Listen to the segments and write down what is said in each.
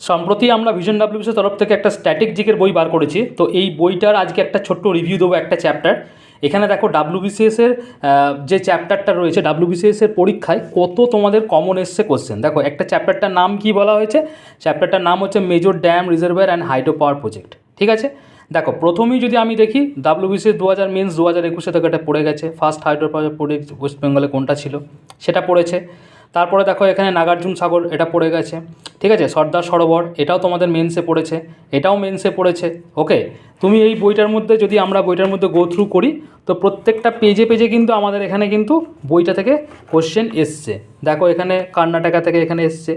সম্প্রতি আমরা vision WBCS তরফ থেকে একটা স্ট্যাটিক জিকের বই বার করেছি। তো এই বইটার আজকে একটা ছোট্ট রিভিউ দেবো, একটা চ্যাপ্টার। এখানে দেখো ডাব্লিউবিসিএসের যে চ্যাপ্টারটা রয়েছে, ডাব্লিউবিসিএসের পরীক্ষায় কত তোমাদের কমন এসছে কোশ্চেন। দেখো একটা চ্যাপ্টারটার নাম কি বলা হয়েছে, চ্যাপ্টারটার নাম হচ্ছে major dam reservoir and hydro power project. ঠিক আছে, দেখো প্রথমেই যদি আমি দেখি ডাব্লিউবিসিএস 2000 মেন্স 2021 থেকে এটা পড়ে গেছে। First hydro power project West বেঙ্গলে কোনটা ছিল সেটা পড়েছে। তারপরে দেখো এখানে নাগার্জুন সাগর এটা পড়ে গেছে। ঠিক আছে, সর্দার সরোবর এটাও তোমাদের মেন্সে পড়েছে, এটাও মেন্সে পড়েছে। ওকে, তুমি এই বইটার মধ্যে যদি আমরা বইটার মধ্যে গো থ্রু করি তো প্রত্যেকটা পেজে পেজে কিন্তু আমাদের এখানে কিন্তু বইটা থেকে কোশ্চেন এসছে। দেখো এখানে কর্ণাটকা থেকে এখানে এসছে,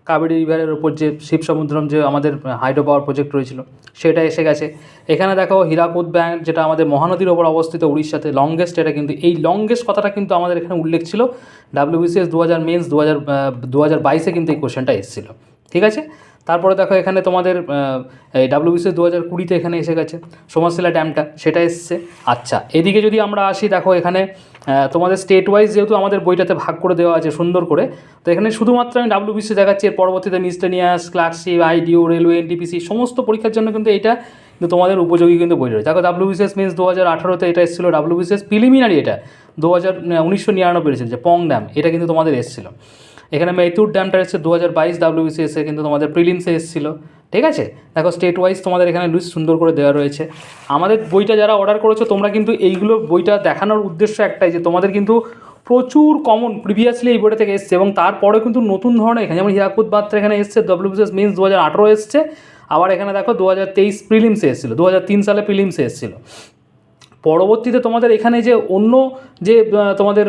কাবেরী রিভারের ওপর যে শিবসমুদ্রম যে আমাদের হাইড্রো পাওয়ার প্রজেক্ট রয়েছিল সেটা এসে গেছে। এখানে দেখো হীরাকুদ ব্যাঙ্ক যেটা আমাদের মহানদীর ওপর অবস্থিত উড়িষ্যাতে, লংগেস্ট, এটা কিন্তু এই লংগেস্ট কথাটা কিন্তু আমাদের এখানে উল্লেখ ছিল ডাব্লিউবিসিএস 2000 মেন্স 2022 কিন্তু এই কোশ্চেনটা এসেছিলো। ঠিক আছে, তারপরে দেখো এখানে তোমাদের এই ডাব্লিউবিসিএস 2020 এখানে এসে গেছে সোমাশিলা ড্যামটা, সেটা এসছে। আচ্ছা, এদিকে যদি আমরা আসি, দেখো এখানে তোমাদের স্টেট ওয়াইজ যেহেতু আমাদের বইটাতে ভাগ করে দেওয়া আছে সুন্দর করে, তো এখানে শুধুমাত্র আমি ডাব্লিউবিসি দেখাচ্ছি। এর পরবর্তীতে মিসলেনিয়াস, ক্লার্কশিপ, আইডিও, রেলওয়ে, এনটিপিসি সমস্ত পরীক্ষার জন্য কিন্তু এইটা কিন্তু তোমাদের উপযোগী কিন্তু বই রয়েছে। দেখো ডাব্লিউবিসিএস মিন্স 2018-তে এটা এসেছিলো, ডাব্লিউবিসিএস প্রিলিমিনারি এটা 1999 এসেছিল যে পং ড্যাম, এটা কিন্তু তোমাদের এসেছিলো। এখানে মেথুর ড্যামটা এসেছে 2022 ডাব্লিউবিসিএসে, কিন্তু তোমাদের প্রিলিমসে এসেছিলো। ঠিক আছে, দেখো স্টেট ওয়াইজ তোমাদের এখানে লিস্ট সুন্দর করে দেওয়া রয়েছে। আমাদের বইটা যারা অর্ডার করেছো তোমরা কিন্তু এইগুলো বইটা দেখানোর উদ্দেশ্য একটাই, যে তোমাদের কিন্তু প্রচুর কমন প্রিভিয়াসলি এই বইটা থেকে এসছে, এবং তারপরে কিন্তু নতুন ধরনের এখানে যেমন হীরাকুদ বাত্রা এখানে এসছে, ডাব্লিউবিসিএস মিন্স 2018 এসছে। আবার এখানে দেখো 2023 প্রিলিমসে এসেছিলো, 2003 সালে প্রিলিমসে এসেছিলো। পরবর্তীতে তোমাদের এখানে যে অন্য যে তোমাদের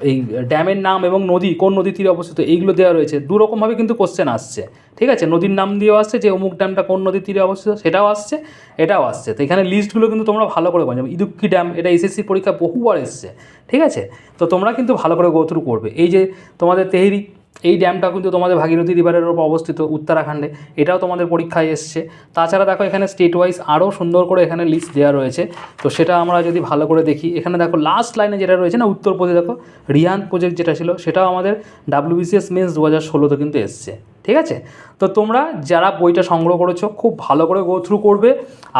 এই ড্যামের নাম এবং নদী কোন নদী তীরে অবস্থিত এইগুলো দেওয়া রয়েছে, দুরকমভাবে কিন্তু কোশ্চেন আসছে। ঠিক আছে, নদীর নাম দিয়েও আসছে যে অমুক ড্যামটা কোন নদীর তীরে অবস্থিত, সেটাও আসছে, এটাও আসছে। তো এখানে লিস্টগুলো কিন্তু তোমরা ভালো করে পাবে। ইদুক্কি ড্যাম এটা এসএসসি পরীক্ষা বহুবার এসছে। ঠিক আছে, তো তোমরা কিন্তু ভালো করে গো থ্রু করবে। এই যে তোমাদের তেহরি, এই ড্যামটা কিন্তু তোমাদের ভাগীরথী রিভারের ওপর অবস্থিত উত্তরাখণ্ডে, এটাও তোমাদের পরীক্ষায় এসছে। তাছাড়া দেখো এখানে স্টেট ওয়াইজ আরও সুন্দর করে এখানে লিস্ট দেওয়া রয়েছে। তো সেটা আমরা যদি ভালো করে দেখি, এখানে দেখো লাস্ট লাইনে যেটা রয়েছে না উত্তরপ্রদেশ, দেখো রিয়ান প্রজেক্ট যেটা ছিল সেটাও আমাদের ডাব্লিউবিসিএস মেন্স 2016-তে কিন্তু এসছে। ঠিক আছে, তো তোমরা যারা বইটা সংগ্রহ করেছো খুব ভালো করে গো থ্রু করবে।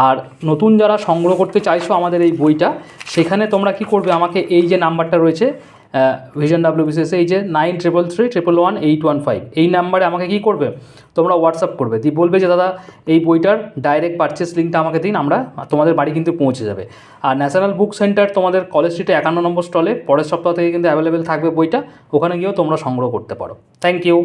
আর নতুন যারা সংগ্রহ করতে চাইছো আমাদের এই বইটা, সেখানে তোমরা কি করবে, আমাকে এই যে নাম্বারটা রয়েছে ভিশন ডাব্লিউবিসিএস, এই যে 9333111815, এই নাম্বারে আমাকে কী করবে, তোমরা হোয়াটসঅ্যাপ করবে, দিয়ে বলবে যে দাদা এই বইটার ডাইরেক্ট পারচেস লিঙ্কটা আমাকে দিন, আমরা তোমাদের বাড়ি কিন্তু পৌঁছে যাবে। আর ন্যাশনাল বুক সেন্টার তোমাদের কলেজ স্ট্রিটে 51 নম্বর স্টলে পরের সপ্তাহ থেকে কিন্তু অ্যাভেলেবেল থাকবে বইটা, ওখানে গিয়েও তোমরা সংগ্রহ করতে পারো। Thank you.